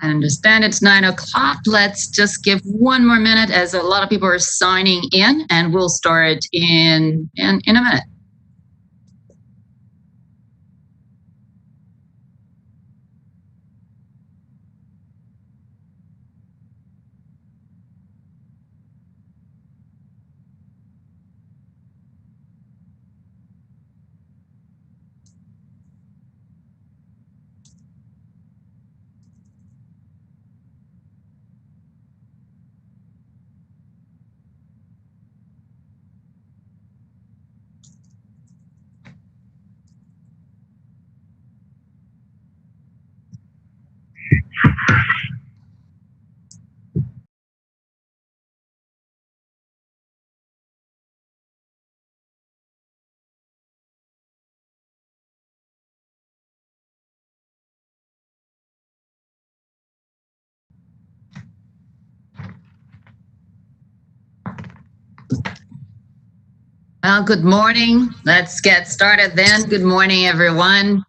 I understand it's 9 o'clock. Let's just give one more minute as a lot of people are signing in, and we'll start in a minute. Well, good morning. Let's get started then. Good morning, everyone.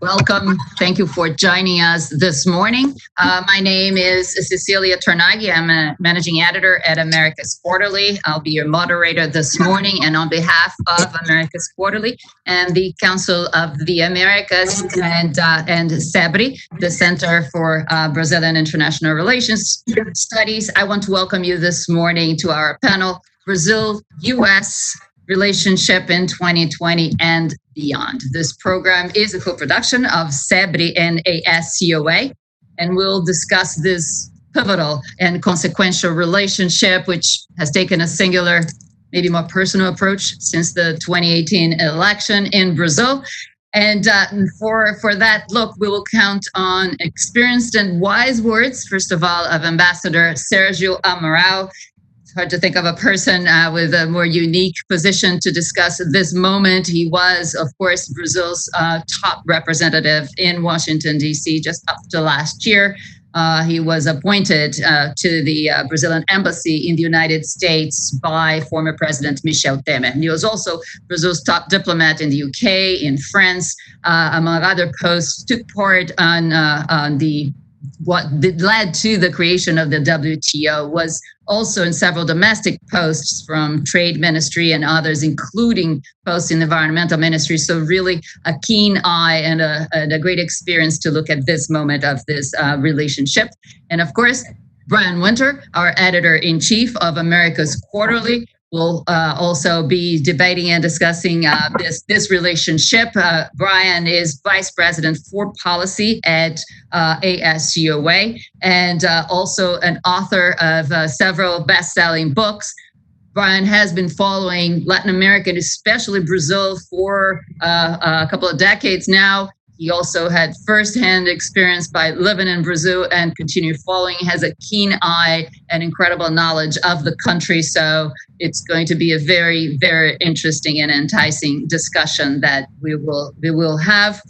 Welcome. Thank you for joining us this morning. My name is Cecilia Tornaghi. I'm a managing editor at America's Quarterly. I'll be your moderator this morning, and on behalf of America's Quarterly and the Council of the Americas and SEBRI, the Center for Brazilian International Relations Studies, I want to welcome you this morning to our panel, Brazil-U.S. Relationship in 2020 and beyond. This program is a co-production of SEBRI and ASCOA, and we'll discuss this pivotal and consequential relationship, which has taken a singular, maybe more personal approach since the 2018 election in Brazil. And for that look, we will count on experienced and wise words, first of all, of Ambassador Sergio Amaral. Hard to think of a person with a more unique position to discuss this moment. He was, of course, Brazil's top representative in Washington, D.C. just up to last year. He was appointed to the Brazilian embassy in the United States by former President Michel Temer. And he was also Brazil's top diplomat in the UK, in France, among other posts, took part on what led to the creation of the WTO, was also in several domestic posts from trade ministry and others, including posts in the environmental ministry. So really a keen eye and a great experience to look at this moment of this relationship. And of course, Brian Winter, our editor-in-chief of America's Quarterly, will also be debating and discussing this relationship. Brian is Vice President for Policy at ASCOA and also an author of several best-selling books. Brian has been following Latin America, and especially Brazil, for a couple of decades now. He also had firsthand experience by living in Brazil and continued following. He has a keen eye and incredible knowledge of the country. So it's going to be a very, very interesting and enticing discussion that we will have.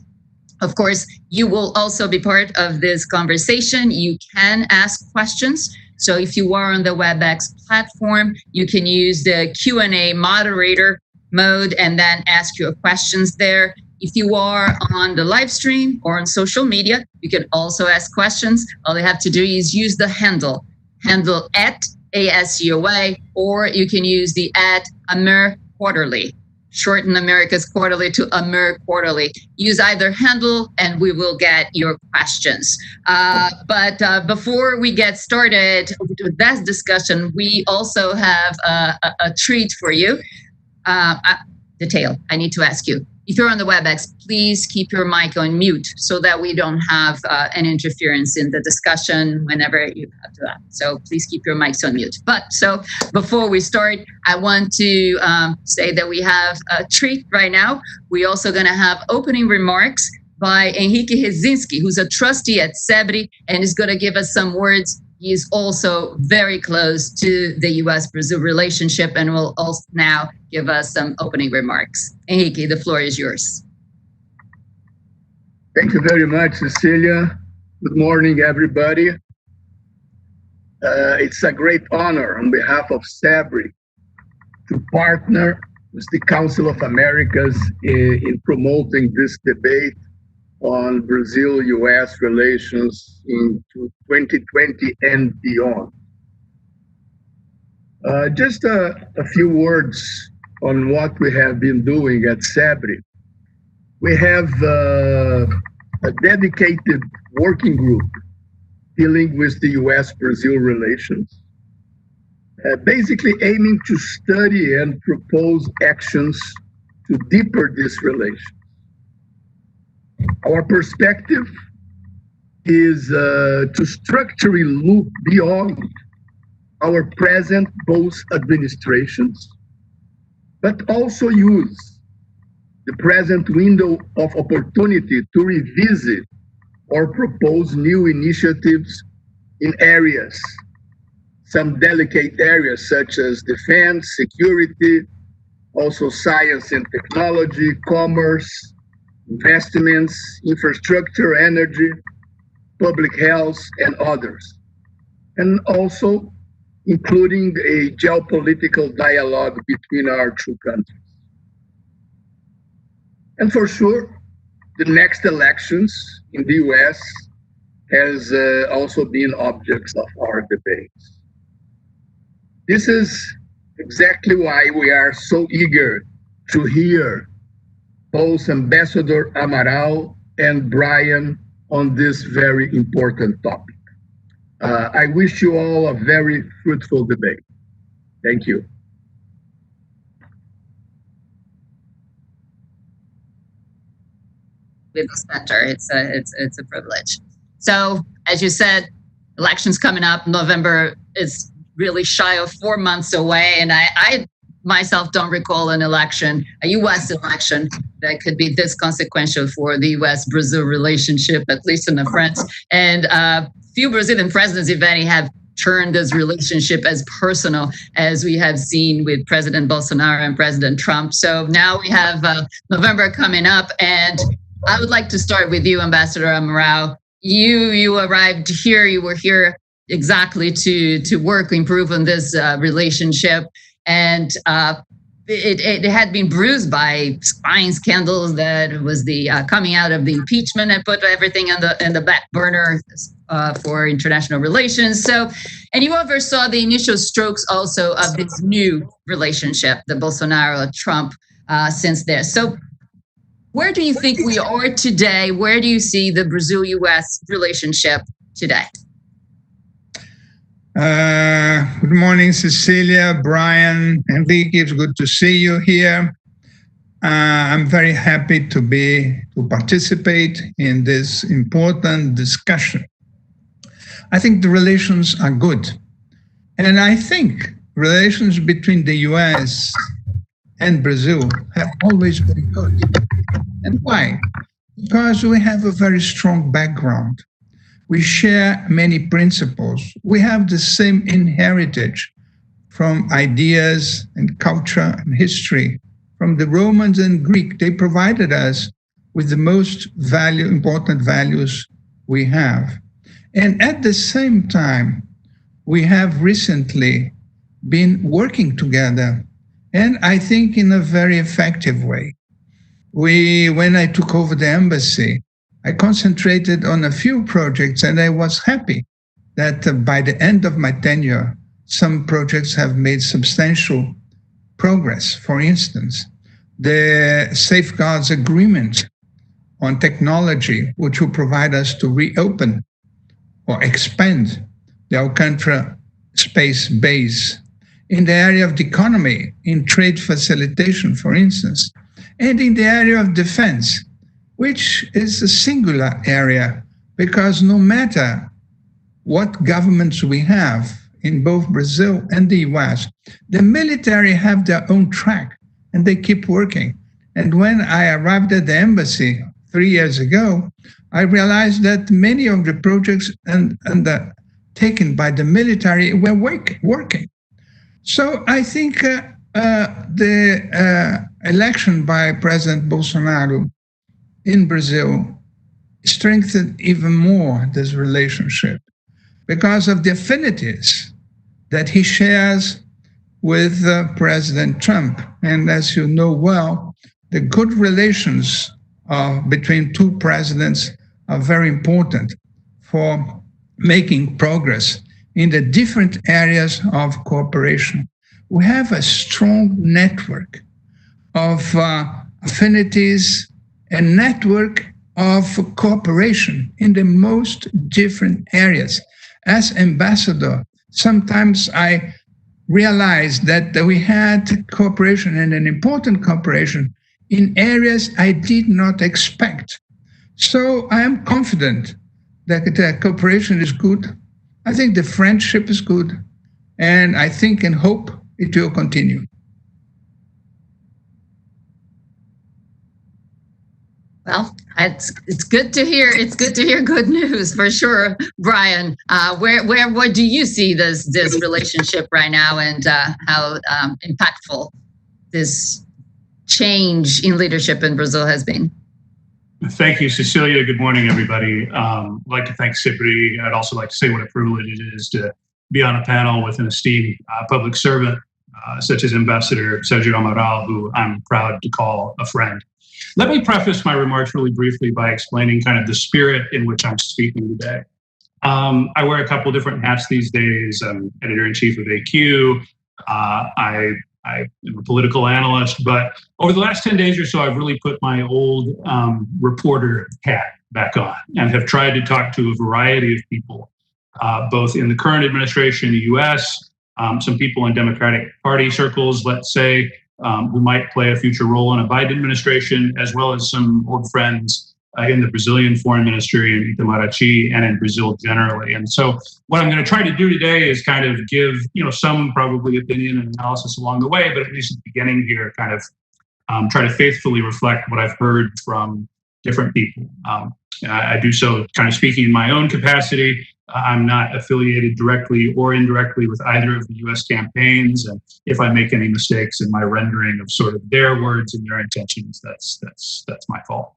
Of course, you will also be part of this conversation. You can ask questions. So if you are on the WebEx platform, you can use the Q&A moderator mode and then ask your questions there. If you are on the live stream or on social media, you can also ask questions. All you have to do is use the handle at ASCOA, or you can use the @Amer Quarterly. Shorten America's Quarterly to Amer Quarterly. Use either handle and we will get your questions. But before we get started with that discussion, we also have a treat for you. Detail, I need to ask you. If you're on the WebEx, please keep your mic on mute so that we don't have an interference in the discussion whenever you have to that. So please keep your mics on mute. But so before we start, I want to say that we have a treat right now. We're also going to have opening remarks by Henrique Rezinski, who's a trustee at SEBRI and is going to give us some words. He is also very close to the U.S.-Brazil relationship and will also now give us some opening remarks. Henrique, the floor is yours. Thank you very much, Cecilia. Good morning, everybody. It's a great honor on behalf of SEBRI to partner with the Council of Americas in promoting this debate on Brazil-U.S. relations into 2020 and beyond. Just a few words on what we have been doing at SEBRE. We have a dedicated working group dealing with the U.S.-Brazil relations, basically aiming to study and propose actions to deeper this relation. Our perspective is to structurally look beyond our present both administrations, but also use the present window of opportunity to revisit or propose new initiatives in areas, some delicate areas such as defense, security, also science and technology, commerce, investments, infrastructure, energy, public health, and others. And also including a geopolitical dialogue between our two countries. And for sure, the next elections in the US has also been objects of our debates. This is exactly why we are so eager to hear both Ambassador Amaral and Brian on this very important topic. I wish you all a very fruitful debate. Thank you. With the center, it's a privilege. So, as you said, elections coming up. November is really shy of 4 months away, and I myself don't recall an election, a U.S. election, that could be this consequential for the U.S.-Brazil relationship, at least in the front. And few Brazilian presidents, if any, have turned this relationship as personal as we have seen with President Bolsonaro and President Trump. So now we have November coming up, and I would like to start with you, Ambassador Amaral. You arrived here. You were here exactly to work, improve on this relationship, and it had been bruised by spying scandals. That was the coming out of the impeachment and put everything in the back burner for international relations. So, and you oversaw the initial strokes also of this new relationship, the Bolsonaro-Trump since there. So, where do you think we are today? Where do you see the Brazil-U.S. relationship today? Good morning, Cecilia, Brian, Enrique. It's good to see you here. I'm very happy to participate in this important discussion. I think the relations are good. And I think relations between the US and Brazil have always been good. And why? Because we have a very strong background. We share many principles. We have the same heritage from ideas and culture and history. From the Romans and Greek, they provided us with the most important values we have. And at the same time, we have recently been working together, and I think in a very effective way. When I took over the embassy, I concentrated on a few projects, and I was happy that by the end of my tenure, some projects have made substantial progress. For instance, the safeguards agreement on technology, which will provide us to reopen or expand the Alcantara space base in the area of the economy, in trade facilitation, for instance, and in the area of defense, which is a singular area, because no matter what governments we have in both Brazil and the US, the military have their own track and they keep working. And when I arrived at the embassy 3 years ago, I realized that many of the projects taken by the military were working. So I think the election by President Bolsonaro in Brazil strengthened even more this relationship because of the affinities that he shares with President Trump. And as you know well, the good relations between two presidents are very important for making progress in the different areas of cooperation. We have a strong network of affinities, a network of cooperation in the most different areas. As ambassador, sometimes I realized that we had cooperation, and an important cooperation in areas I did not expect. So I am confident that the cooperation is good. I think the friendship is good, and I think and hope it will continue. Well, it's good to hear. It's good to hear good news for sure, Brian. Where do you see this relationship right now, and how impactful this change in leadership in Brazil has been? Thank you, Cecilia. Good morning, everybody. I'd like to thank CIPRI. I'd also like to say what a privilege it is to be on a panel with an esteemed public servant such as Ambassador Sergio Amaral, who I'm proud to call a friend. Let me preface my remarks really briefly by explaining kind of the spirit in which I'm speaking today. I wear a couple different hats these days. I'm editor-in-chief of AQ. I'm a political analyst, but over the last 10 days or so, I've really put my old reporter hat back on and have tried to talk to a variety of people, both in the current administration in the U.S., some people in Democratic Party circles, let's say, who might play a future role in a Biden administration, as well as some old friends in the Brazilian foreign ministry, in Itamaraty, and in Brazil generally. And so what I'm going to try to do today is kind of give, some probably opinion and analysis along the way, but at least at the beginning here, kind of try to faithfully reflect what I've heard from different people. I do so kind of speaking in my own capacity. I'm not affiliated directly or indirectly with either of the U.S. campaigns, and if I make any mistakes in my rendering of sort of their words and their intentions, that's my fault.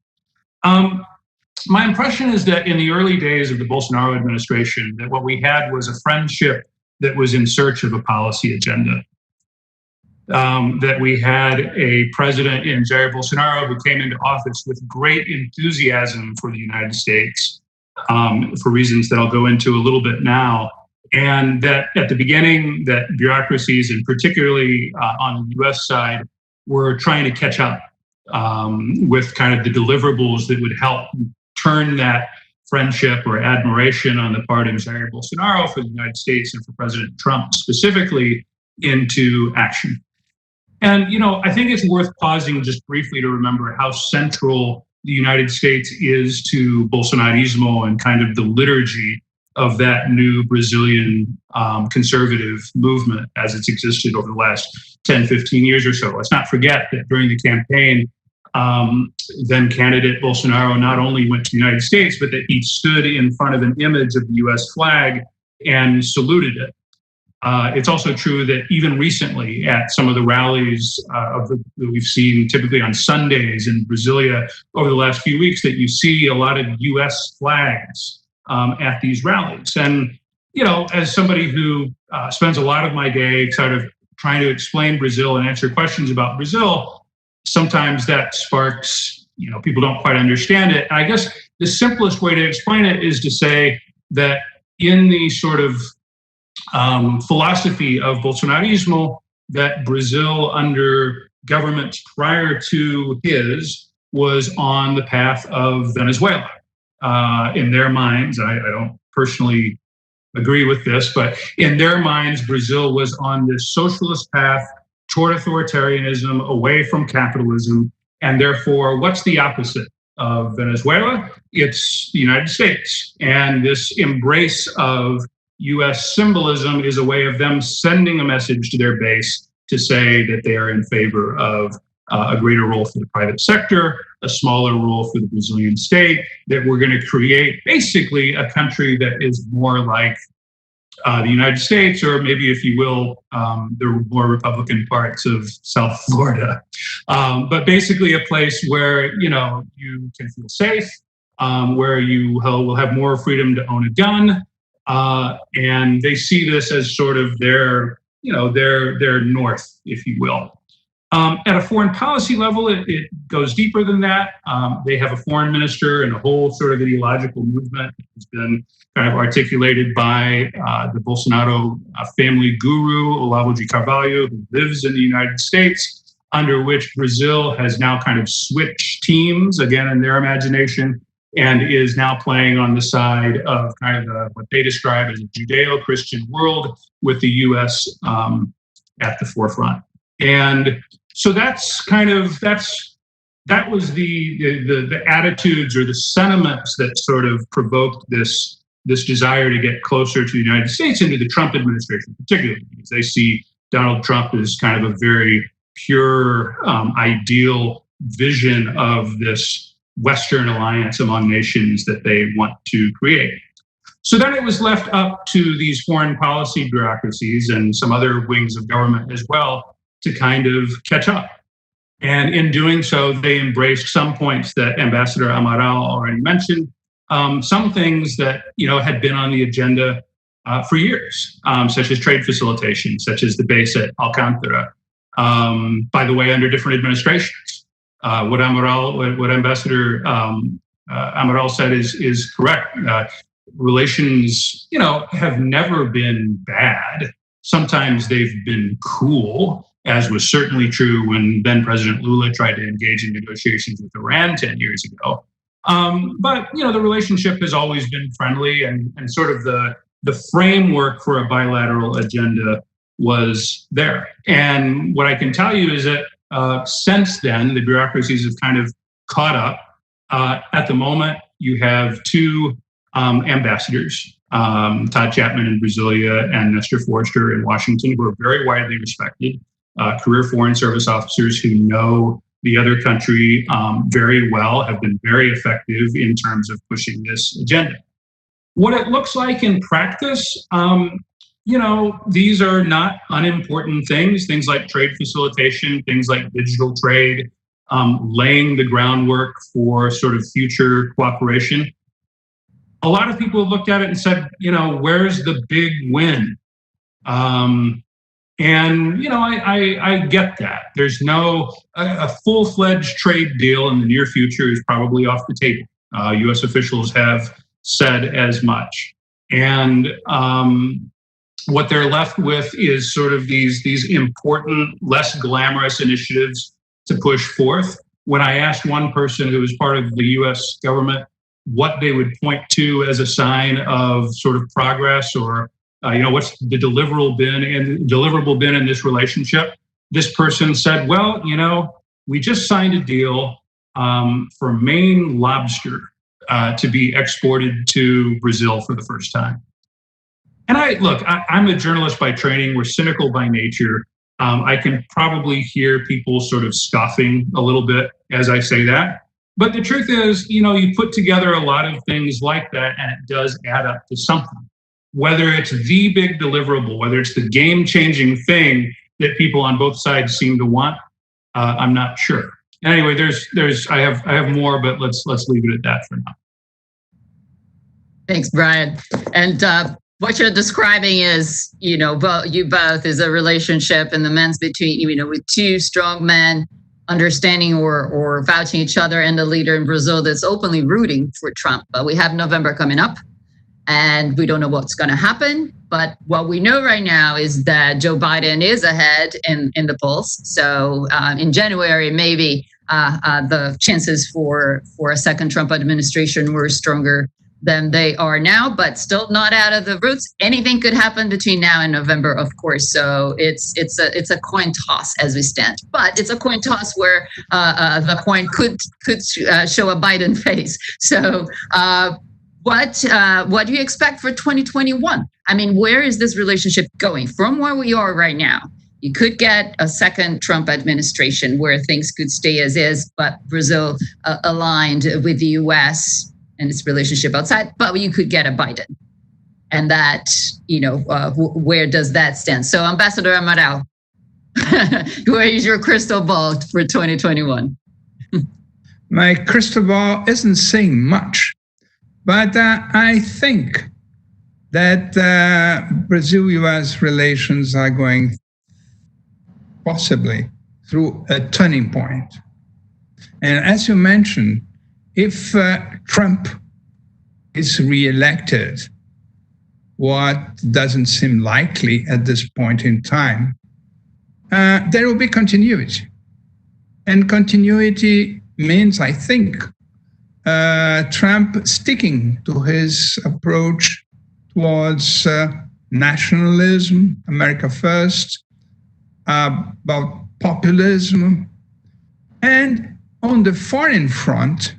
My impression is that in the early days of the Bolsonaro administration, that what we had was a friendship that was in search of a policy agenda. That we had a president in Jair Bolsonaro who came into office with great enthusiasm for the United States, for reasons that I'll go into a little bit now. And that at the beginning, that bureaucracies, and particularly on the US side, were trying to catch up with kind of the deliverables that would help turn that friendship or admiration on the part of Jair Bolsonaro for the United States and for President Trump specifically into action. And, I think it's worth pausing just briefly to remember how central the United States is to Bolsonarismo and kind of the liturgy of that new Brazilian conservative movement as it's existed over the last 10, 15 years or so. Let's not forget that during the campaign, then candidate Bolsonaro not only went to the United States, but that he stood in front of an image of the US flag and saluted it. It's also true that even recently at some of the rallies that we've seen typically on Sundays in Brasilia over the last few weeks, that you see a lot of US flags at these rallies. And, as somebody who spends a lot of my day sort of trying to explain Brazil and answer questions about Brazil, sometimes that sparks, people don't quite understand it. And I guess the simplest way to explain it is to say that in the sort of philosophy of Bolsonarismo, that Brazil under governments prior to his was on the path of Venezuela. In their minds, I don't personally agree with this, but in their minds, Brazil was on this socialist path toward authoritarianism, away from capitalism. And therefore, what's the opposite of Venezuela? It's the United States. And this embrace of US symbolism is a way of them sending a message to their base to say that they are in favor of a greater role for the private sector, a smaller role for the Brazilian state, that we're going to create basically a country that is more like the United States, or maybe, if you will, the more Republican parts of South Florida. But basically a place where, you can feel safe, where you will have more freedom to own a gun. And they see this as sort of their north, if you will. At a foreign policy level, it goes deeper than that. They have a foreign minister and a whole sort of ideological movement that has been kind of articulated by the Bolsonaro family guru, Olavo de Carvalho, who lives in the United States, under which Brazil has now kind of switched teams, again, in their imagination, and is now playing on the side of kind of what they describe as a Judeo-Christian world with the U.S. At the forefront. And so that's kind of that was the attitudes or the sentiments that sort of provoked this desire to get closer to the United States and to the Trump administration, particularly because they see Donald Trump as kind of a very pure, ideal vision of this Western alliance among nations that they want to create. So then it was left up to these foreign policy bureaucracies and some other wings of government as well to kind of catch up. And in doing so, they embraced some points that Ambassador Amaral already mentioned, some things that had been on the agenda for years, such as trade facilitation, such as the base at Alcantara, by the way, under different administrations. What Ambassador Amaral said is correct. Relations, have never been bad. Sometimes they've been cool, as was certainly true when then President Lula tried to engage in negotiations with Iran 10 years ago. But the relationship has always been friendly, and sort of the framework for a bilateral agenda was there. And what I can tell you is that since then, the bureaucracies have kind of caught up. At the moment, you have two ambassadors, Todd Chapman in Brasilia and Nestor Forster in Washington, who are very widely respected, career Foreign Service officers who know the other country very well, have been very effective in terms of pushing this agenda. What it looks like in practice, these are not unimportant things like trade facilitation, things like digital trade, laying the groundwork for sort of future cooperation. A lot of people have looked at it and said, where's the big win? I get that. There's a full-fledged trade deal in the near future is probably off the table. U.S. officials have said as much. And what they're left with is sort of these important, less glamorous initiatives to push forth. When I asked one person who was part of the U.S. government what they would point to as a sign of sort of progress, or what's the deliverable been in this relationship, this person said, well, we just signed a deal for Maine lobster to be exported to Brazil for the first time. And I'm a journalist by training. We're cynical by nature. I can probably hear people sort of scoffing a little bit as I say that. But the truth is, you put together a lot of things like that, and it does add up to something. Whether it's the big deliverable, whether it's the game-changing thing that people on both sides seem to want, I'm not sure. Anyway, I have more, but let's leave it at that for now. Thanks, Brian. And what you're describing is, you both is a relationship in the men's between, with two strong men understanding or vouching each other, and a leader in Brazil that's openly rooting for Trump. But we have November coming up, and we don't know what's going to happen. But what we know right now is that Joe Biden is ahead in the polls. So in January, maybe the chances for a second Trump administration were stronger than they are now, but still not out of the roots. Anything could happen between now and November, of course. So it's a coin toss as we stand, but it's a coin toss where the coin could show a Biden face. So what do you expect for 2021? I mean, where is this relationship going from where we are right now? You could get a second Trump administration where things could stay as is, but Brazil aligned with the U.S. and its relationship outside, but you could get a Biden. And that, where does that stand? So Ambassador Amaral, where is your crystal ball for 2021? My crystal ball isn't saying much, but I think that Brazil-U.S. relations are going possibly through a turning point. And as you mentioned, if Trump is reelected, what doesn't seem likely at this point in time, there will be continuity. And continuity means, I think, Trump sticking to his approach towards nationalism, America first, about populism, and on the foreign front,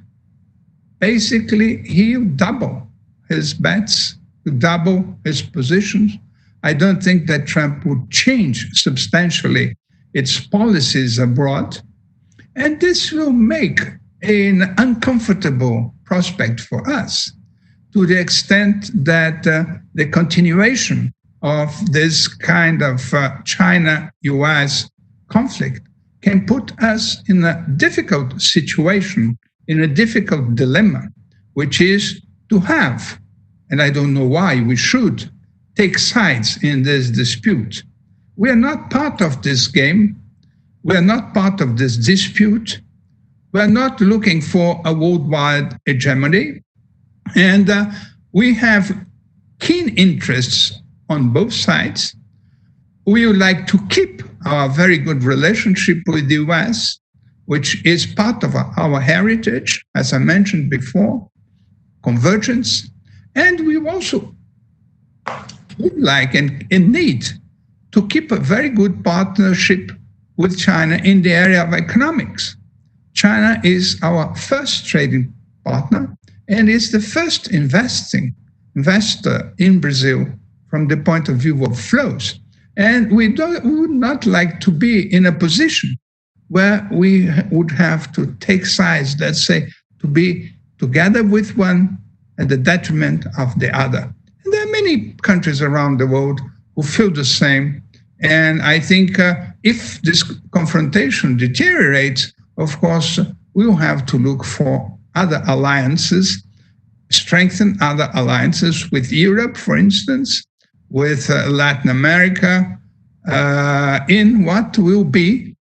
basically he'll double his bets, double his positions. I don't think that Trump would change substantially its policies abroad, and this will make an uncomfortable prospect for us, to the extent that the continuation of this kind of China-U.S. conflict can put us in a difficult situation, in a difficult dilemma, which is to have, and I don't know why we should, take sides in this dispute. We are not part of this game. We are not part of this dispute. We are not looking for a worldwide hegemony. And we have keen interests on both sides. We would like to keep our very good relationship with the U.S., which is part of our heritage, as I mentioned before, convergence. And we also would like and need to keep a very good partnership with China in the area of economics. China is our first trading partner and is the first investor in Brazil from the point of view of flows. And we would not like to be in a position where we would have to take sides, let's say, to be together with one at the detriment of the other. And there are many countries around the world who feel the same. And I think if this confrontation deteriorates, of course, we will have to look for other alliances, strengthen other alliances with Europe, for instance, with Latin America, in what will be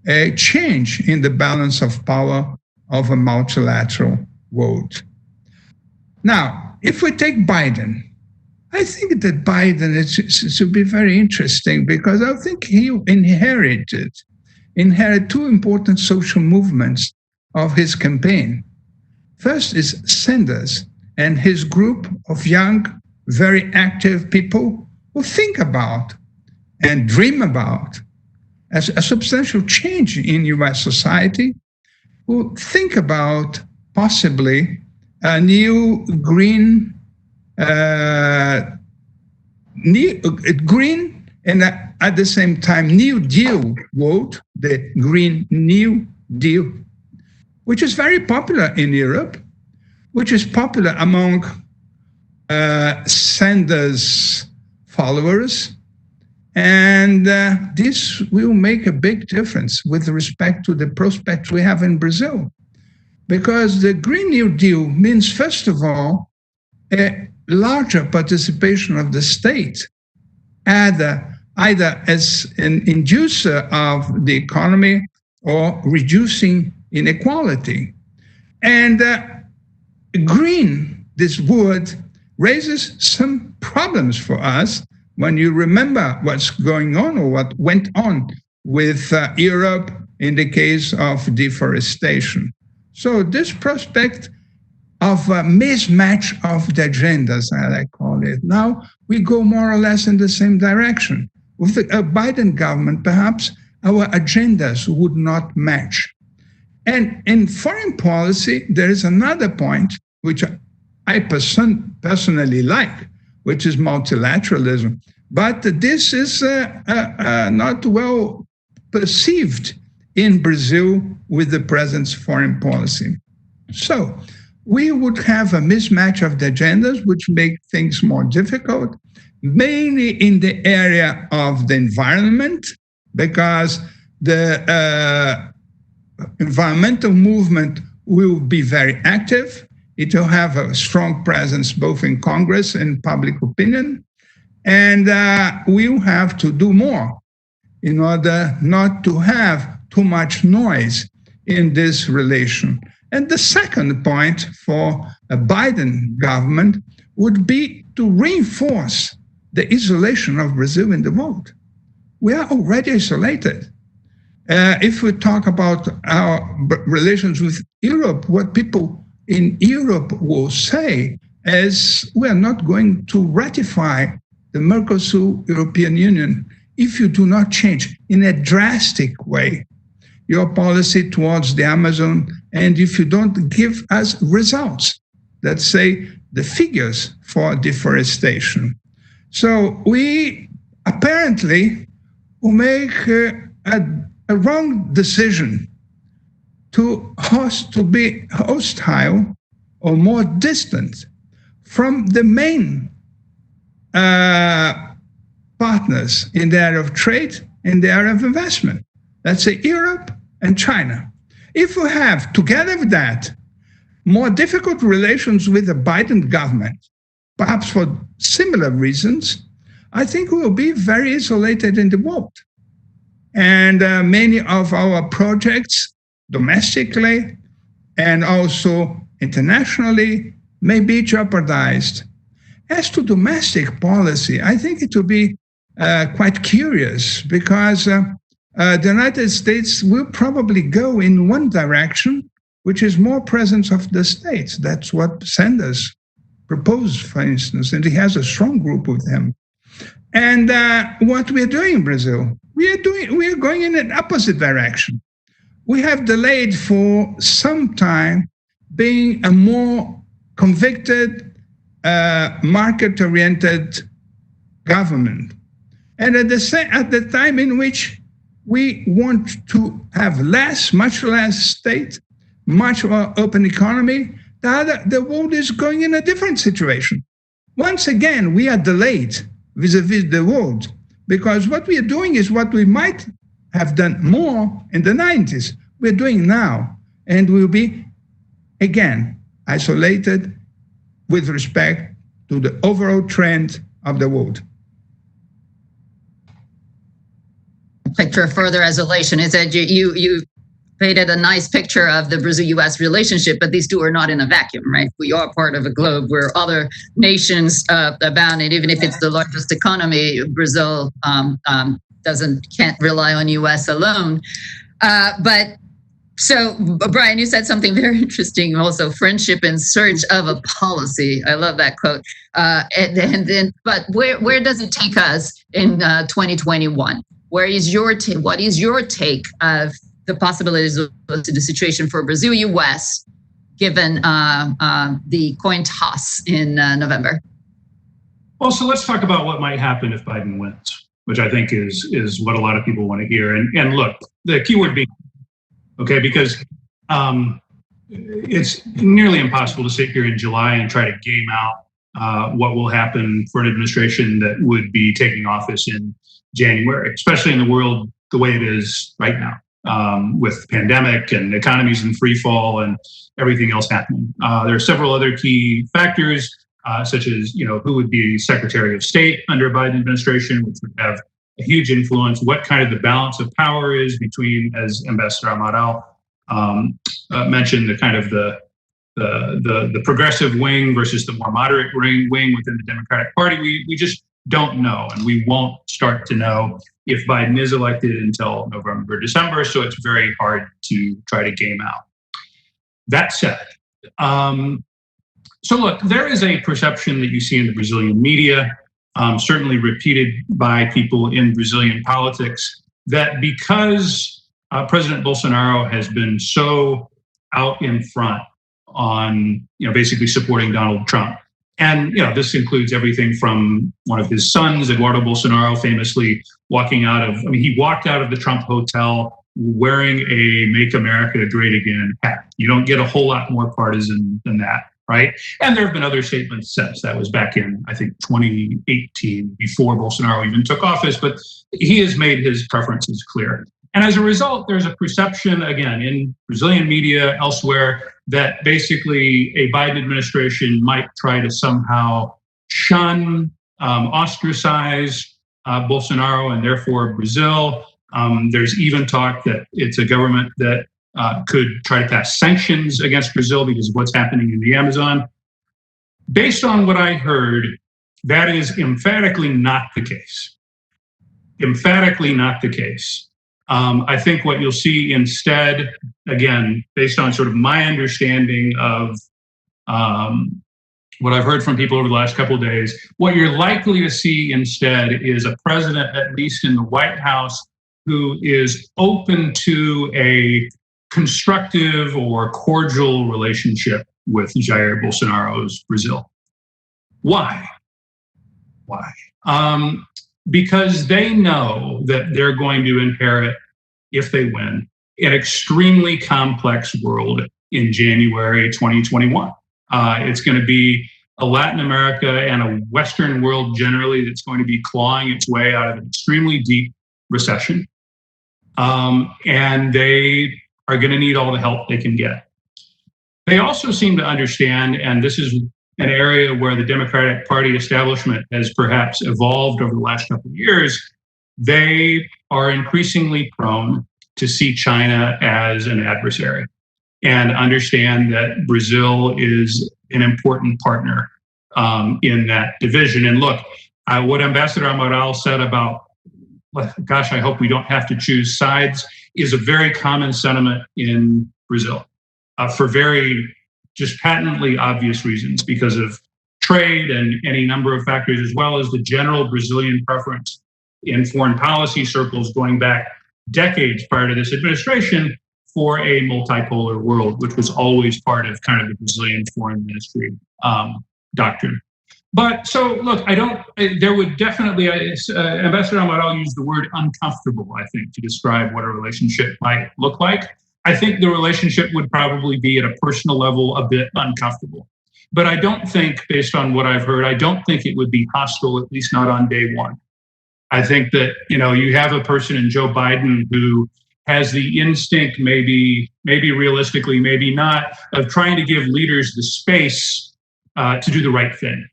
a change in the balance of power of a multilateral world. Now, if we take Biden, I think that Biden should be very interesting, because I think he inherited two important social movements of his campaign. First is Sanders and his group of young, very active people who think about and dream about as a substantial change in U.S. society, who think about possibly a new green and at the same time New Deal world, the Green New Deal, which is very popular in Europe, which is popular among Sanders followers. And this will make a big difference with respect to the prospects we have in Brazil. Because the Green New Deal means, first of all, a larger participation of the state, either as an inducer of the economy or reducing inequality. And green, this word, raises some problems for us when you remember what's going on or what went on with Europe in the case of deforestation. So this prospect of a mismatch of the agendas, as I call it, now we go more or less in the same direction. With a Biden government, perhaps our agendas would not match. And in foreign policy, there is another point which I personally like, which is multilateralism. But this is not well perceived in Brazil with the present foreign policy. So we would have a mismatch of the agendas, which make things more difficult, mainly in the area of the environment, because the environmental movement will be very active. It will have a strong presence both in Congress and public opinion. And we will have to do more in order not to have too much noise in this relation. And the second point for a Biden government would be to reinforce the isolation of Brazil in the world. We are already isolated. If we talk about our relations with Europe, what people in Europe will say is we are not going to ratify the Mercosur European Union if you do not change in a drastic way your policy towards the Amazon, and if you don't give us results that say the figures for deforestation. So we apparently will make a wrong decision to be hostile or more distant from the main partners in the area of trade, in the area of investment. Let's say Europe and China. If we have, together with that, more difficult relations with the Biden government, perhaps for similar reasons, I think we will be very isolated in the world. And many of our projects, domestically and also internationally, may be jeopardized. As to domestic policy, I think it will be quite curious because the United States will probably go in one direction, which is more presence of the states. That's what Sanders proposed, for instance, and he has a strong group with him. And what we're doing in Brazil, we are going in an opposite direction. We have delayed for some time being a more convicted, market-oriented government. And at the time in which we want to have much less state, much more open economy, the world is going in a different situation. Once again, we are delayed vis-a-vis the world because what we are doing is what we might have done more in the 90s. We're doing now, and we'll be, again, isolated with respect to the overall trend of the world. Picture of further isolation is that you painted a nice picture of the Brazil-U.S. relationship, but these two are not in a vacuum, right? We are part of a globe where other nations abound, and even if it's the largest economy, Brazil can't rely on U.S. alone. But so, Brian, you said something very interesting. Also, friendship in search of a policy. I love that quote. But where does it take us in 2021? What is your take of the possibilities of the situation for Brazil-U.S. given the coin toss in November? Well, so let's talk about what might happen if Biden wins, which I think is what a lot of people want to hear. And look, the keyword being, okay, because it's nearly impossible to sit here in July and try to game out what will happen for an administration that would be taking office in January, especially in the world the way it is right now, with the pandemic and economies in free fall and everything else happening. There are several other key factors, such as who would be Secretary of State under a Biden administration, which would have a huge influence. What kind of the balance of power is between, as Ambassador Amaral mentioned, the kind of the progressive wing versus the more moderate wing within the Democratic Party. We just don't know, and we won't start to know if Biden is elected until November, December, so it's very hard to try to game out. That said, so look, there is a perception that you see in the Brazilian media, certainly repeated by people in Brazilian politics, that because President Bolsonaro has been so out in front on, basically supporting Donald Trump. And, this includes everything from one of his sons, Eduardo Bolsonaro, famously walking he walked out of the Trump hotel wearing a Make America Great Again hat. You don't get a whole lot more partisan than that, right? And there have been other statements since. That was back in, I think, 2018, before Bolsonaro even took office, but he has made his preferences clear. And as a result, there's a perception, again, in Brazilian media, elsewhere, that basically a Biden administration might try to somehow shun, ostracize Bolsonaro and therefore Brazil, There's even talk that it's a government that could try to pass sanctions against Brazil because of what's happening in the Amazon. Based on what I heard, that is emphatically not the case. Emphatically not the case. I think what you'll see instead, again, based on sort of my understanding of what I've heard from people over the last couple of days, what you're likely to see instead is a president, at least in the White House, who is open to a constructive or cordial relationship with Jair Bolsonaro's Brazil. Why? Because they know that they're going to inherit, if they win, an extremely complex world in January 2021. It's going to be a Latin America and a Western world generally that's going to be clawing its way out of an extremely deep recession. And they are going to need all the help they can get. They also seem to understand, and this is an area where the Democratic Party establishment has perhaps evolved over the last couple of years, they are increasingly prone to see China as an adversary and understand that Brazil is an important partner in that division. And look, what Ambassador Amaral said about, gosh, I hope we don't have to choose sides, is a very common sentiment in Brazil for very just patently obvious reasons, because of trade and any number of factors, as well as the general Brazilian preference in foreign policy circles going back decades prior to this administration for a multipolar world, which was always part of kind of the Brazilian foreign ministry doctrine. But so, look, there would definitely, Ambassador Amaral used the word uncomfortable, I think, to describe what a relationship might look like. I think the relationship would probably be at a personal level a bit uncomfortable. But I don't think, based on what I've heard, I don't think it would be hostile, at least not on day one. I think that, you have a person in Joe Biden who has the instinct, maybe realistically, maybe not, of trying to give leaders the space to do the right thing.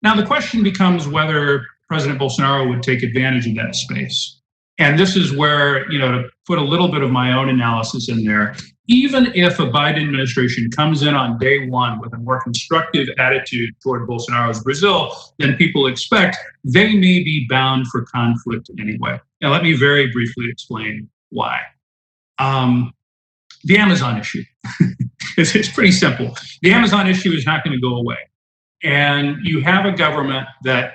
Now, the question becomes whether President Bolsonaro would take advantage of that space. And this is where, to put a little bit of my own analysis in there, even if a Biden administration comes in on day one with a more constructive attitude toward Bolsonaro's Brazil than people expect, they may be bound for conflict anyway. Now, let me very briefly explain why. The Amazon issue. It's pretty simple. The Amazon issue is not going to go away. And you have a government that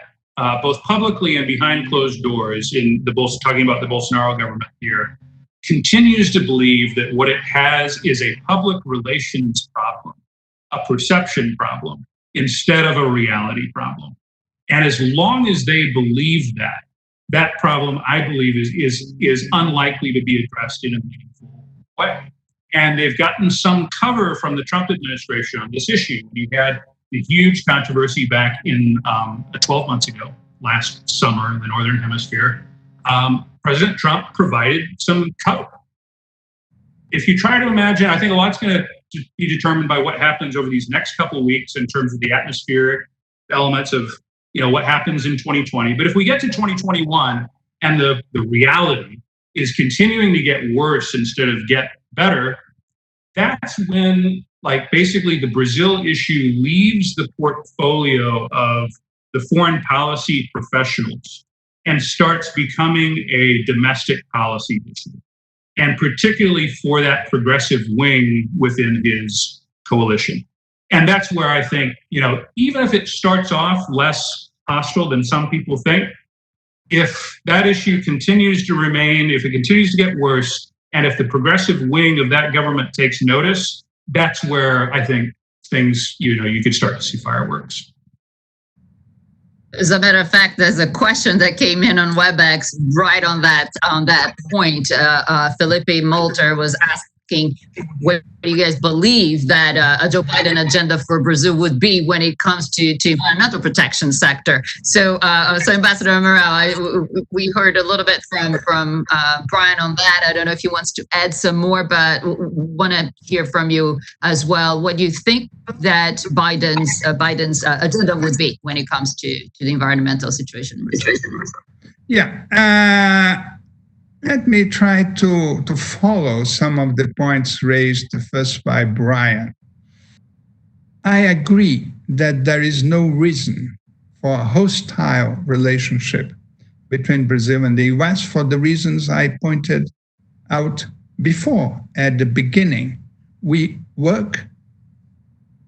both publicly and behind closed doors, talking about the Bolsonaro government here, continues to believe that what it has is a public relations problem, a perception problem, instead of a reality problem. And as long as they believe that problem, I believe, is unlikely to be addressed in a meaningful way. And they've gotten some cover from the Trump administration on this issue. You had the huge controversy back in 12 months ago, last summer in the Northern Hemisphere. President Trump provided some cover. If you try to imagine, I think a lot's going to be determined by what happens over these next couple of weeks in terms of the atmospheric elements of what happens in 2020. But if we get to 2021 and the reality is continuing to get worse instead of get better, that's when basically the Brazil issue leaves the portfolio of the foreign policy professionals and starts becoming a domestic policy issue, and particularly for that progressive wing within his coalition. And that's where I think, even if it starts off less hostile than some people think, if that issue continues to remain, if it continues to get worse, and if the progressive wing of that government takes notice, that's where I think things, you could start to see fireworks. As a matter of fact, there's a question that came in on WebEx right on that point. Felipe Molter was asking, what do you guys believe that a Joe Biden agenda for Brazil would be when it comes to environmental protection sector? So Ambassador Amaral, we heard a little bit from Brian on that. I don't know if he wants to add some more, but want to hear from you as well. What do you think that Biden's agenda would be when it comes to the environmental situation in Brazil? Yeah. Let me try to follow some of the points raised first by Brian. I agree that there is no reason for a hostile relationship between Brazil and the US for the reasons I pointed out before at the beginning. We work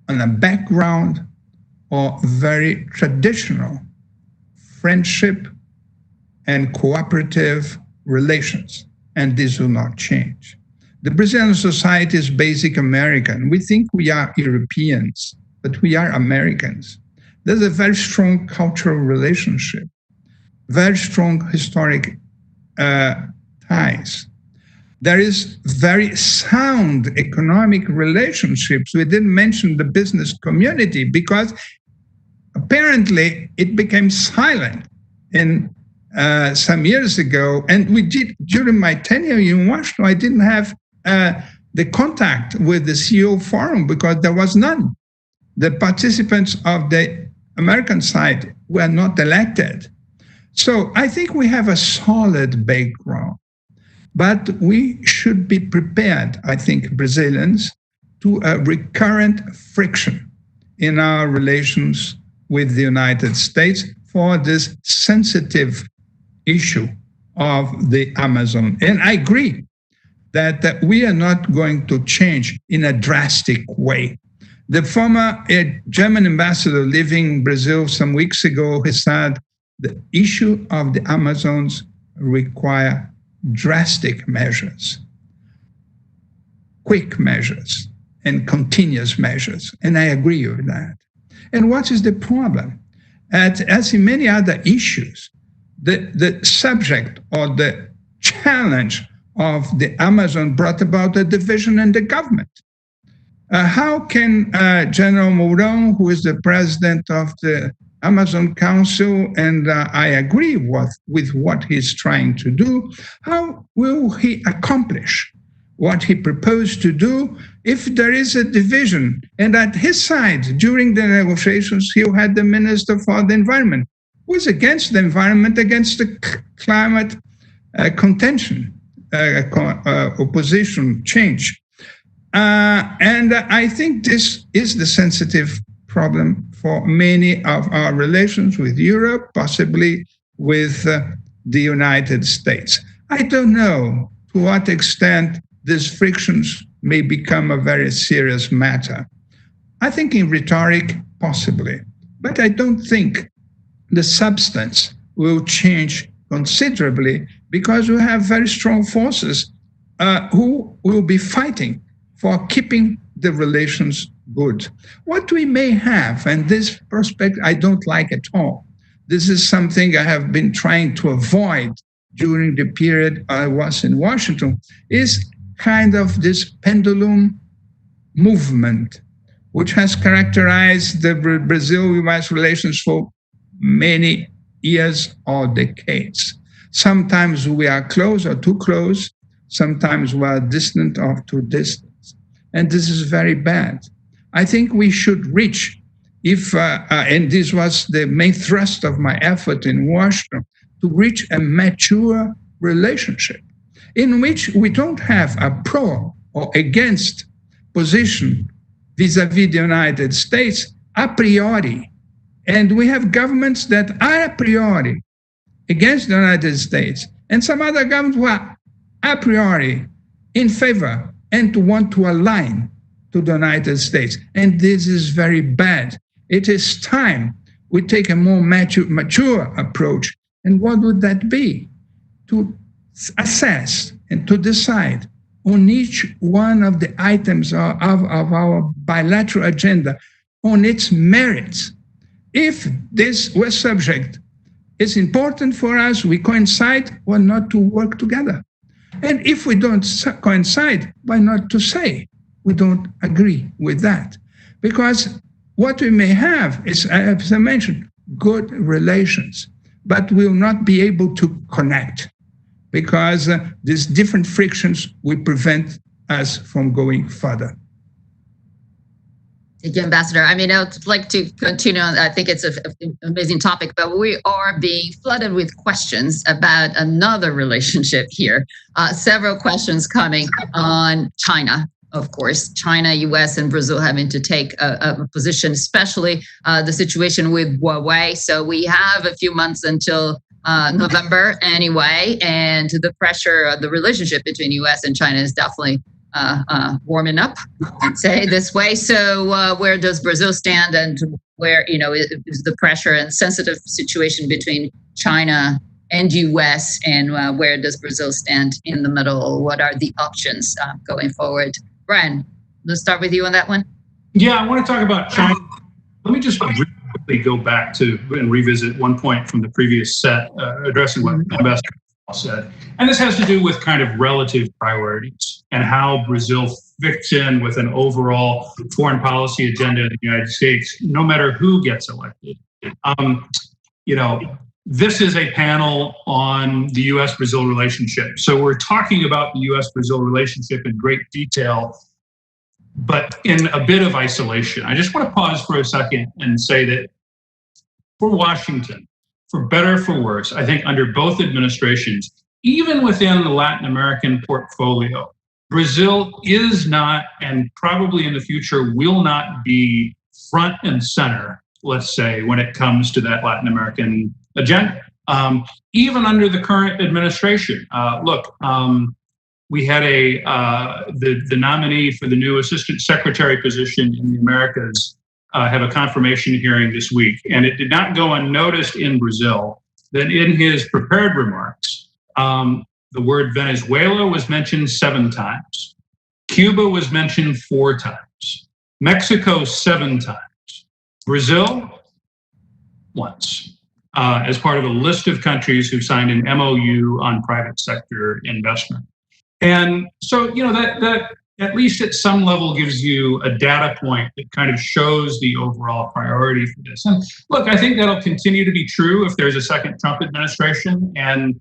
on a background of very traditional friendship and cooperative relations, and this will not change. The Brazilian society is basic American. We think we are Europeans, but we are Americans. There's a very strong cultural relationship, very strong historic ties. There is very sound economic relationships. We didn't mention the business community because apparently it became silent in some years ago. And we did, during my tenure in Washington, I didn't have the contact with the CEO forum because there was none. The participants of the American side were not elected. So I think we have a solid background, but we should be prepared, I think, Brazilians, to a recurrent friction in our relations with the United States for this sensitive issue of the Amazon. And I agree that we are not going to change in a drastic way. The former German ambassador living in Brazil some weeks ago, he said the issue of the Amazons require drastic measures, quick measures, and continuous measures. And I agree with that. And what is the problem? As in many other issues, the subject or the challenge of the Amazon brought about a division in the government. How can General Mourão, who is the president of the Amazon Council, and I agree with what he's trying to do, how will he accomplish what he proposed to do if there is a division? And at his side, during the negotiations, he had the Minister for the Environment, who was against the environment, against the climate contention, opposition, change. And I think this is the sensitive problem for many of our relations with Europe, possibly with the United States. I don't know to what extent these frictions may become a very serious matter. I think in rhetoric, possibly, but I don't think the substance will change considerably because we have very strong forces who will be fighting for keeping the relations good. What we may have, and this prospect I don't like at all, this is something I have been trying to avoid during the period I was in Washington, is kind of this pendulum movement, which has characterized the Brazil-U.S. relations for many years or decades. Sometimes we are close or too close, sometimes we are distant or too distant. And this is very bad. I think we should reach, and this was the main thrust of my effort in Washington, to reach a mature relationship in which we don't have a pro or against position vis-a-vis the United States a priori. And we have governments that are a priori against the United States, and some other governments who are a priori in favor and to want to align to the United States. And this is very bad. It is time we take a more mature approach. And what would that be? To assess and to decide on each one of the items of our bilateral agenda on its merits. If this West subject is important for us, we coincide or not to work together. And if we don't coincide, why not to say we don't agree with that? Because what we may have is, as I mentioned, good relations, but we'll not be able to connect because these different frictions will prevent us from going further. Thank you, Ambassador. I mean, I'd like to continue on. I think it's an amazing topic, but we are being flooded with questions about another relationship here. Several questions coming on China. Of course, China, U.S., and Brazil having to take a position, especially the situation with Huawei. So we have a few months until November anyway, and the pressure, the relationship between U.S. and China is definitely warming up, I'd say this way. So where does Brazil stand, and where, is the pressure and sensitive situation between China and U.S., and where does Brazil stand in the middle? What are the options going forward? Brian, let's start with you on that one. Yeah, I want to talk about China. Let me just quickly go back to and revisit one point from the previous set, addressing what Ambassador said. And this has to do with kind of relative priorities and how Brazil fits in with an overall foreign policy agenda in the United States, no matter who gets elected. This is a panel on the U.S.-Brazil relationship. So we're talking about the U.S.-Brazil relationship in great detail, but in a bit of isolation. I just want to pause for a second and say that for Washington, for better or for worse, I think under both administrations, even within the Latin American portfolio, Brazil is not, and probably in the future will not be, front and center, let's say, when it comes to that Latin American agenda. Even under the current administration, we had the nominee for the new assistant secretary position in the Americas have a confirmation hearing this week, and it did not go unnoticed in Brazil that in his prepared remarks, the word Venezuela was mentioned 7 times, Cuba was mentioned 4 times, Mexico 7 times, Brazil once, as part of a list of countries who signed an MOU on private sector investment. And so, that at least at some level gives you a data point that kind of shows the overall priority for this. And look, I think that'll continue to be true if there's a second Trump administration. And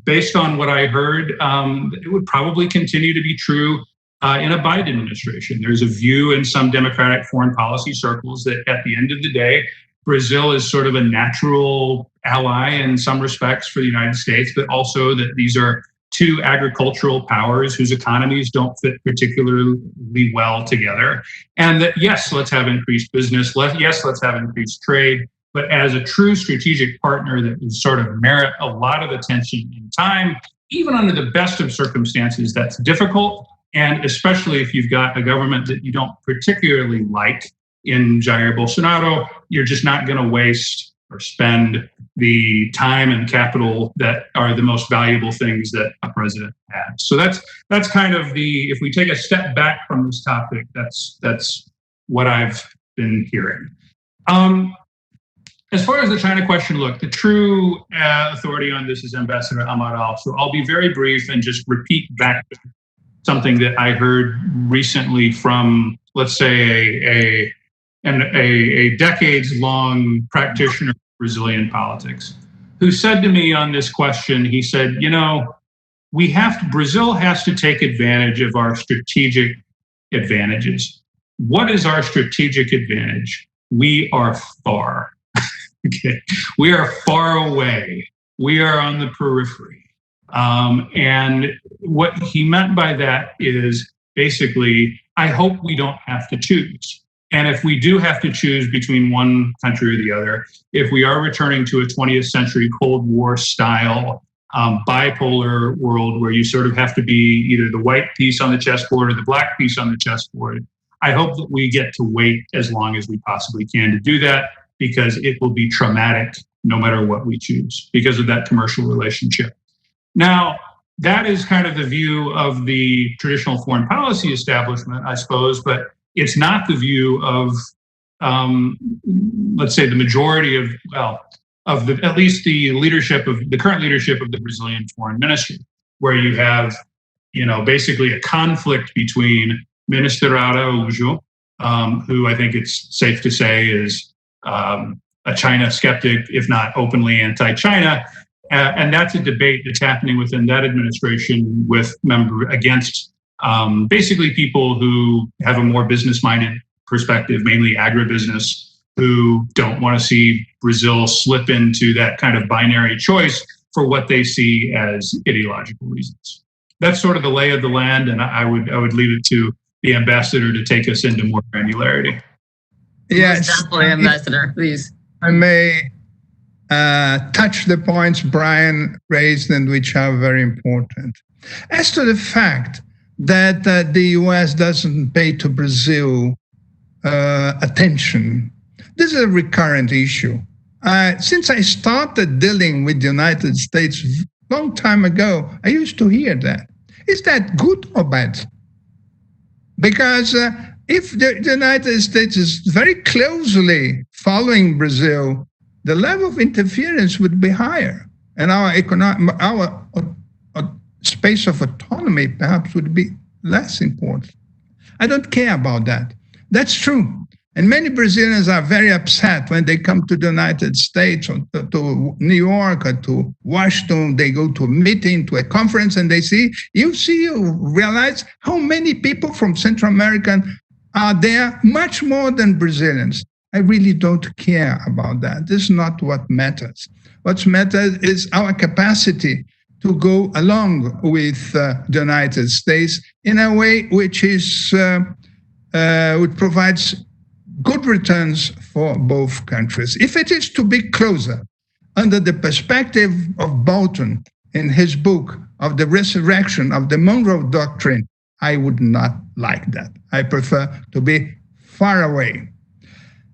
based on what I heard, it would probably continue to be true in a Biden administration. There's a view in some Democratic foreign policy circles that at the end of the day, Brazil is sort of a natural ally in some respects for the United States, but also that these are 2 agricultural powers whose economies don't fit particularly well together. And that, yes, let's have increased business. Yes, let's have increased trade. But as a true strategic partner that would sort of merit a lot of attention in time, even under the best of circumstances, that's difficult. And especially if you've got a government that you don't particularly like in Jair Bolsonaro, you're just not going to waste or spend the time and capital that are the most valuable things that a president has. So that's kind of if we take a step back from this topic, that's what I've been hearing. As far as the China question, look, the true authority on this is Ambassador Amaral. So I'll be very brief and just repeat back something that I heard recently from, let's say, a decades-long practitioner of Brazilian politics, who said to me on this question, he said, Brazil has to take advantage of our strategic advantages. What is our strategic advantage? We are far. Okay. We are far away. We are on the periphery. And what he meant by that is basically, I hope we don't have to choose. And if we do have to choose between one country or the other, if we are returning to a 20th century Cold War style bipolar world where you sort of have to be either the white piece on the chessboard or the black piece on the chessboard, I hope that we get to wait as long as we possibly can to do that, because it will be traumatic no matter what we choose because of that commercial relationship. Now, that is kind of the view of the traditional foreign policy establishment, I suppose, but it's not the view of, let's say, the majority of at least the current leadership of the Brazilian foreign ministry, where you have, basically a conflict between Minister Araújo, who I think it's safe to say is a China skeptic, if not openly anti-China. And that's a debate that's happening within that administration against basically people who have a more business-minded perspective, mainly agribusiness, who don't want to see Brazil slip into that kind of binary choice for what they see as ideological reasons. That's sort of the lay of the land, and I would leave it to the ambassador to take us into more granularity. Yes, definitely, Ambassador, please. I may touch the points Brian raised and which are very important. As to the fact that the U.S. doesn't pay to Brazil attention, this is a recurrent issue. Since I started dealing with the United States a long time ago, I used to hear that. Is that good or bad? Because if the United States is very closely following Brazil, the level of interference would be higher, and our space of autonomy perhaps would be less important. I don't care about that. That's true. And many Brazilians are very upset when they come to the United States or to New York or to Washington. They go to a meeting, to a conference, and they you realize how many people from Central America are there, much more than Brazilians. I really don't care about that. This is not what matters. What matters is our capacity to go along with the United States in a way which provides good returns for both countries. If it is to be closer, under the perspective of Bolton in his book of the resurrection of the Monroe Doctrine, I would not like that. I prefer to be far away.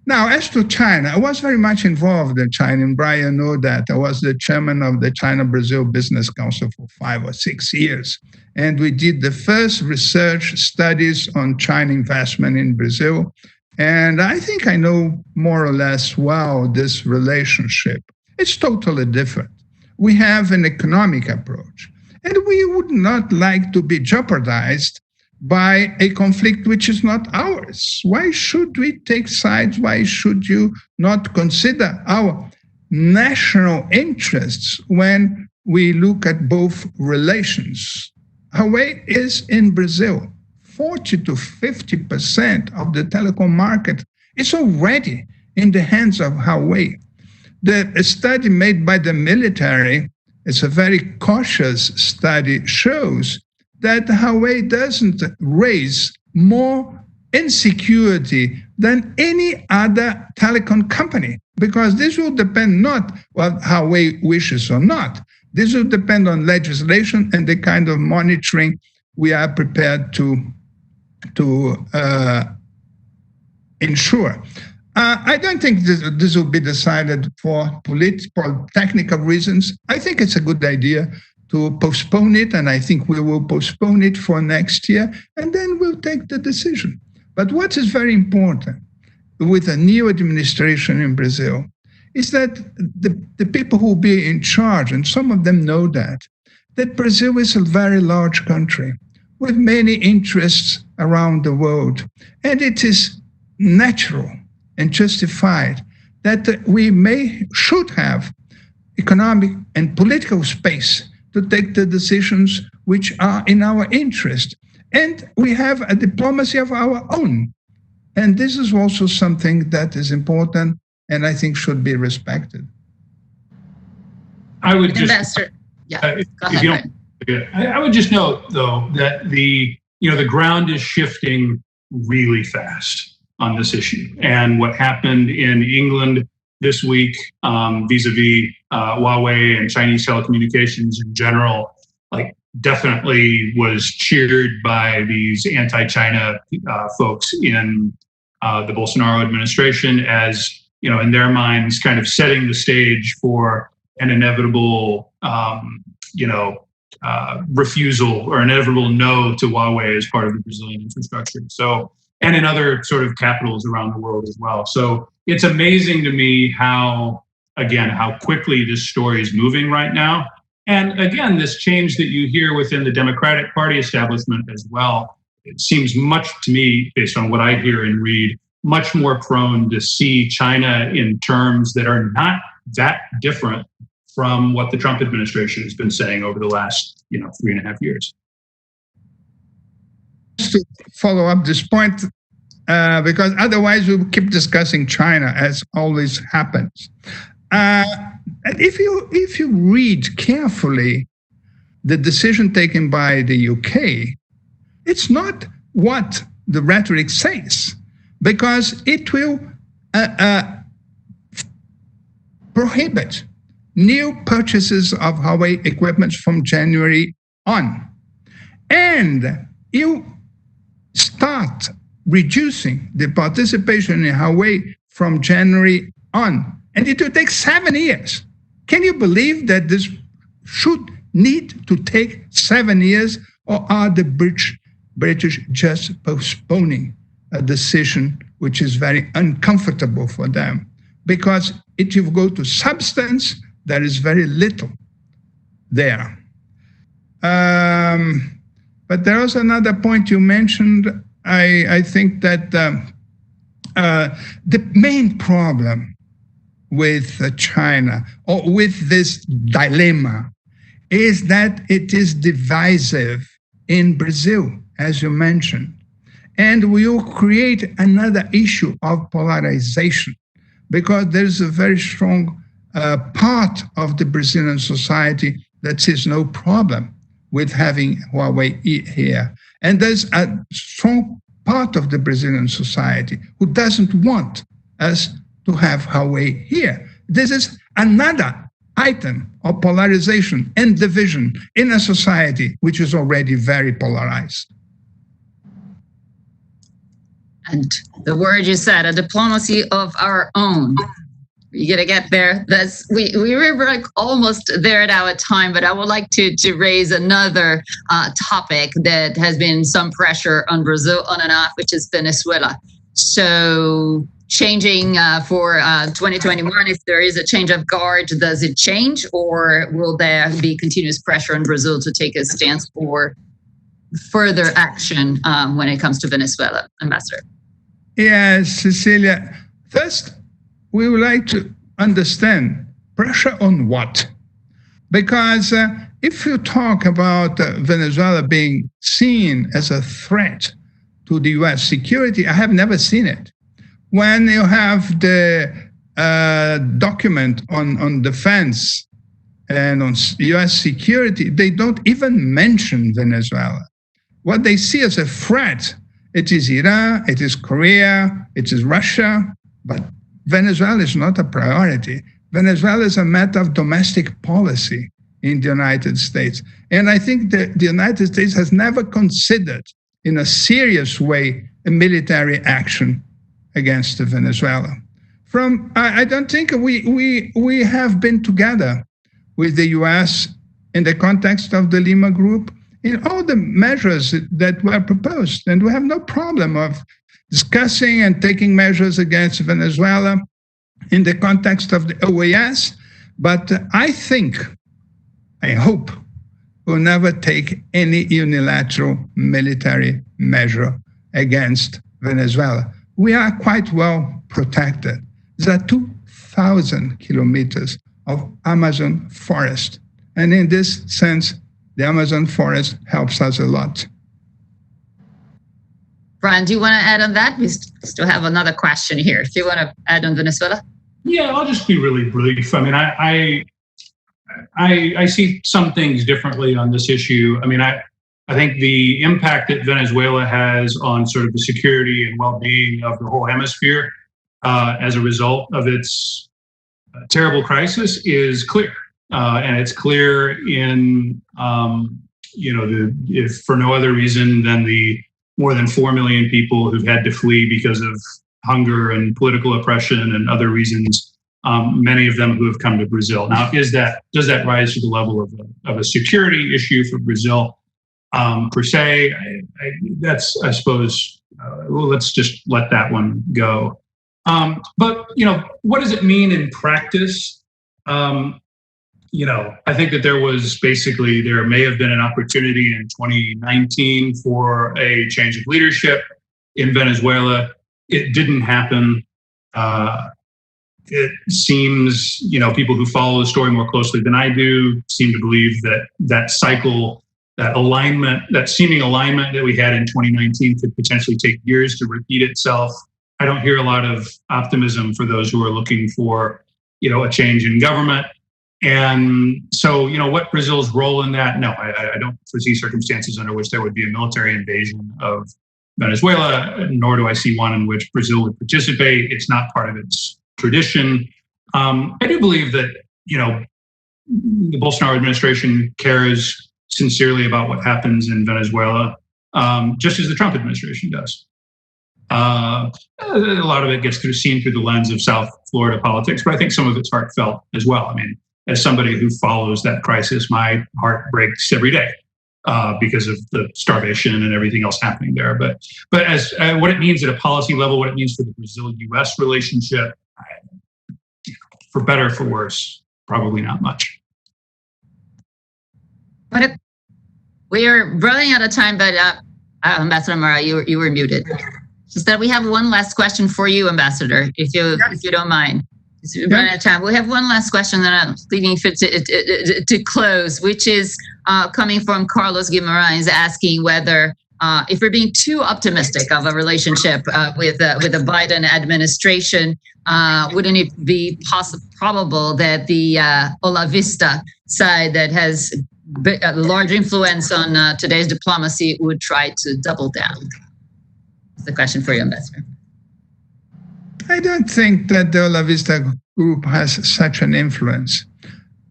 Now, as to China, I was very much involved in China, and Brian knows that. I was the chairman of the China-Brazil Business Council for 5 or 6 years. And we did the first research studies on China investment in Brazil. And I think I know more or less well this relationship. It's totally different. We have an economic approach, and we would not like to be jeopardized by a conflict which is not ours. Why should we take sides? Why should you not consider our national interests when we look at both relations? Huawei is in Brazil. 40 to 50% of the telecom market is already in the hands of Huawei. The study made by the military, it's a very cautious study, shows that Huawei doesn't raise more insecurity than any other telecom company, because this will depend not what Huawei wishes or not. This will depend on legislation and the kind of monitoring we are prepared to ensure. I don't think this will be decided for political, technical reasons. I think it's a good idea to postpone it, and I think we will postpone it for next year, and then we'll take the decision. But what is very important with a new administration in Brazil is that the people who will be in charge, and some of them know that Brazil is a very large country with many interests around the world. And it is natural and justified that we should have economic and political space to take the decisions which are in our interest. And we have a diplomacy of our own. And this is also something that is important and I think should be respected. I would just, Investor. Yeah, go ahead. I would just note, though, that the ground is shifting really fast on this issue. And what happened in England this week, vis-a-vis Huawei and Chinese telecommunications in general, definitely was cheered by these anti-China folks in the Bolsonaro administration as, in their minds, kind of setting the stage for an inevitable, refusal or inevitable no to Huawei as part of the Brazilian infrastructure. So, and in other sort of capitals around the world as well. So it's amazing to me how quickly this story is moving right now. And again, this change that you hear within the Democratic Party establishment as well, it seems much to me, based on what I hear and read, much more prone to see China in terms that are not that different from what the Trump administration has been saying over the last, 3.5 years. To follow up this point, because otherwise we will keep discussing China, as always happens. And if you read carefully the decision taken by the UK, it's not what the rhetoric says, because it will prohibit new purchases of Huawei equipment from January on. And you start reducing the participation in Huawei from January on. And it will take 7 years. Can you believe that this should need to take 7 years, or are the British just postponing a decision which is very uncomfortable for them? Because if you go to substance, there is very little there. But there was another point you mentioned. I think that the main problem with China, or with this dilemma, is that it is divisive in Brazil, as you mentioned. And we will create another issue of polarization, because there's a very strong part of the Brazilian society that sees no problem with having Huawei here. And there's a strong part of the Brazilian society who doesn't want us to have Huawei here. This is another item of polarization and division in a society which is already very polarized. And the word you said, a diplomacy of our own. You gotta get there. We were like almost there at our time, but I would like to raise another topic that has been some pressure on Brazil on and off, which is Venezuela. So changing for 2021, if there is a change of guard, does it change, or will there be continuous pressure on Brazil to take a stance for further action when it comes to Venezuela, Ambassador? Yes, Cecilia. First, we would like to understand pressure on what? Because if you talk about Venezuela being seen as a threat to the U.S. security, I have never seen it. When you have the document on defense and on U.S. security, they don't even mention Venezuela. What they see as a threat, it is Iran, it is Korea, it is Russia, but Venezuela is not a priority. Venezuela is a matter of domestic policy in the United States. And I think that the United States has never considered in a serious way a military action against Venezuela. I don't think we have been together with the U.S. in the context of the Lima Group in all the measures that were proposed. And we have no problem of discussing and taking measures against Venezuela in the context of the OAS. But I hope, we'll never take any unilateral military measure against Venezuela. We are quite well protected. There are 2,000 kilometers of Amazon forest. And in this sense, the Amazon forest helps us a lot. Brian, do you want to add on that? We still have another question here. If you want to add on Venezuela? Yeah, I'll just be really brief. I mean, I see some things differently on this issue. I mean, I think the impact that Venezuela has on sort of the security and well-being of the whole hemisphere as a result of its terrible crisis is clear. And it's clear in, if for no other reason than the more than 4 million people who've had to flee because of hunger and political oppression and other reasons, many of them who have come to Brazil. Now, does that rise to the level of a security issue for Brazil per se? That's, I suppose, let's just let that one go. But, what does it mean in practice? I think that there may have been an opportunity in 2019 for a change of leadership in Venezuela. It didn't happen. It seems, people who follow the story more closely than I do seem to believe that cycle alignment, that seeming alignment that we had in 2019 could potentially take years to repeat itself. I don't hear a lot of optimism for those who are looking for, a change in government. And so, what Brazil's role in that? No, I don't foresee circumstances under which there would be a military invasion of Venezuela, nor do I see one in which Brazil would participate. It's not part of its tradition. I do believe that, the Bolsonaro administration cares sincerely about what happens in Venezuela, just as the Trump administration does. A lot of it gets seen through the lens of South Florida politics, but I think some of it's heartfelt as well. I mean, as somebody who follows that crisis, my heart breaks every day because of the starvation and everything else happening there. But as what it means at a policy level, what it means for the Brazil-U.S. relationship, for better or for worse, probably not much. We are running out of time, but Ambassador Amaral, you were muted. Just that we have one last question for you, Ambassador, if you don't mind. We're running out of time. We have one last question that I'm leaving to close, which is coming from Carlos Guimarães, asking whether if we're being too optimistic of a relationship with the Biden administration, wouldn't it be probable that the Olavista side that has a large influence on today's diplomacy would try to double down? That's the question for you, Ambassador. I don't think that the Olavista group has such an influence.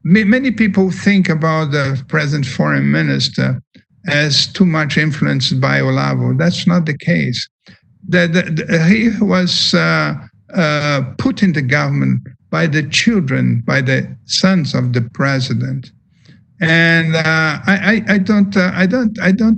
Many people think about the present foreign minister as too much influenced by Olavo. That's not the case. He was put in the government by the children, by the sons of the president. And I don't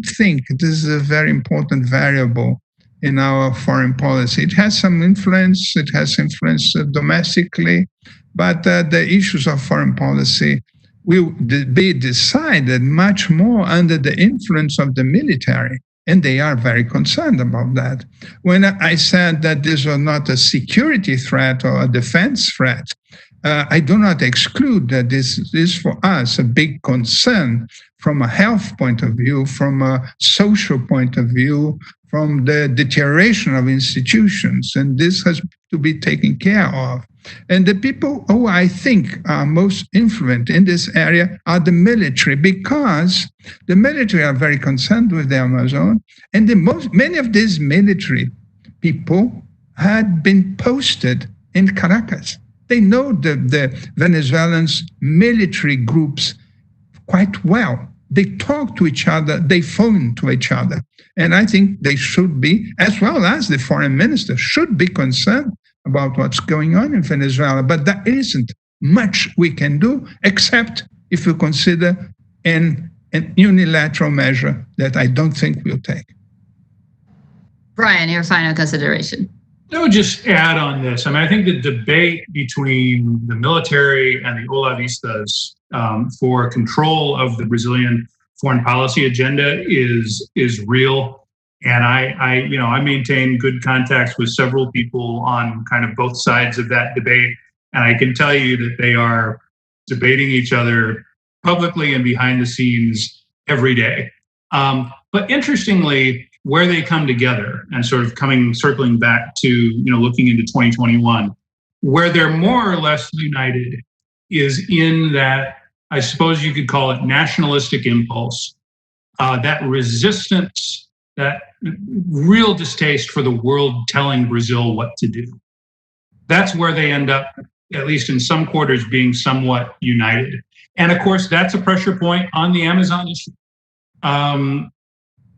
think this is a very important variable in our foreign policy. It has some influence. It has influence domestically, but the issues of foreign policy will be decided much more under the influence of the military, and they are very concerned about that. When I said that this was not a security threat or a defense threat, I do not exclude that this is for us a big concern from a health point of view, from a social point of view, from the deterioration of institutions, and this has to be taken care of. And the people who I think are most influent in this area are the military, because the military are very concerned with the Amazon, and many of these military people had been posted in Caracas. They know the Venezuelans' military groups quite well. They talk to each other, they phone to each other. And I think they should be, as well as the foreign minister, should be concerned about what's going on in Venezuela. But there isn't much we can do, except if you consider an unilateral measure that I don't think we'll take. Brian, your final consideration. I would just add on this. I mean, I think the debate between the military and the Olavistas for control of the Brazilian foreign policy agenda is real. And I maintain good contacts with several people on kind of both sides of that debate. And I can tell you that they are debating each other publicly and behind the scenes every day. But interestingly, where they come together and sort of circling back to, looking into 2021, where they're more or less united is in that, I suppose you could call it nationalistic impulse, that resistance, that real distaste for the world telling Brazil what to do. That's where they end up, at least in some quarters, being somewhat united. And of course, that's a pressure point on the Amazon issue.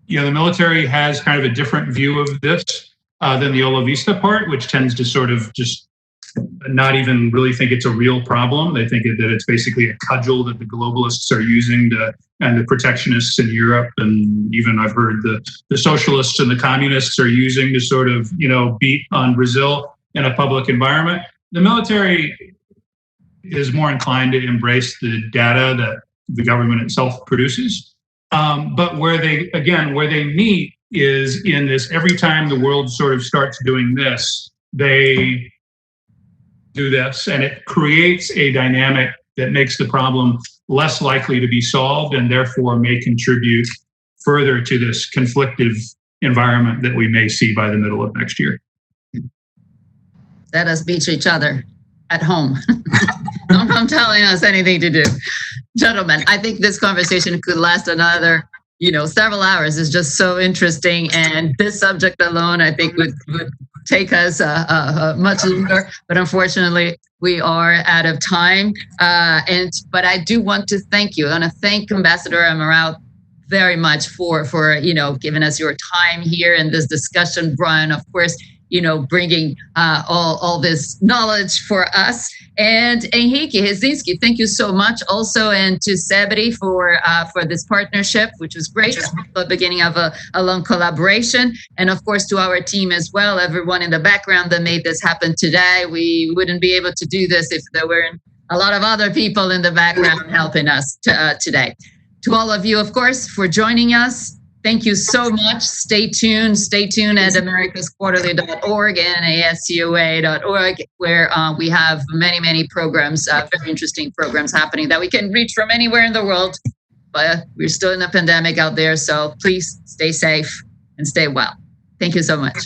The military has kind of a different view of this than the Olavista part, which tends to sort of just not even really think it's a real problem. They think that it's basically a cudgel that the globalists are using and the protectionists in Europe, and even I've heard the socialists and the communists are using to sort of, beat on Brazil in a public environment. The military is more inclined to embrace the data that the government itself produces. But where they meet is in this, every time the world sort of starts doing this, they do this, and it creates a dynamic that makes the problem less likely to be solved and therefore may contribute further to this conflictive environment that we may see by the middle of next year. Let us beat each other at home. Don't come telling us anything to do. Gentlemen, I think this conversation could last another, several hours. It's just so interesting. And this subject alone, I think would take us much longer, but unfortunately we are out of time. But I do want to thank you. I want to thank Ambassador Amaral very much for giving us your time here in this discussion, Brian, of course, bringing all this knowledge for us. And Henrique Rezinski, thank you so much also, and to Sebri for this partnership, which was great, the beginning of a long collaboration. And of course, to our team as well, everyone in the background that made this happen today. We wouldn't be able to do this if there weren't a lot of other people in the background helping us today. To all of you, of course, for joining us. Thank you so much. Stay tuned. Stay tuned at americasquarterly.org and ascua.org, where we have many, many programs, very interesting programs happening that we can reach from anywhere in the world. But we're still in a pandemic out there, so please stay safe and stay well. Thank you so much.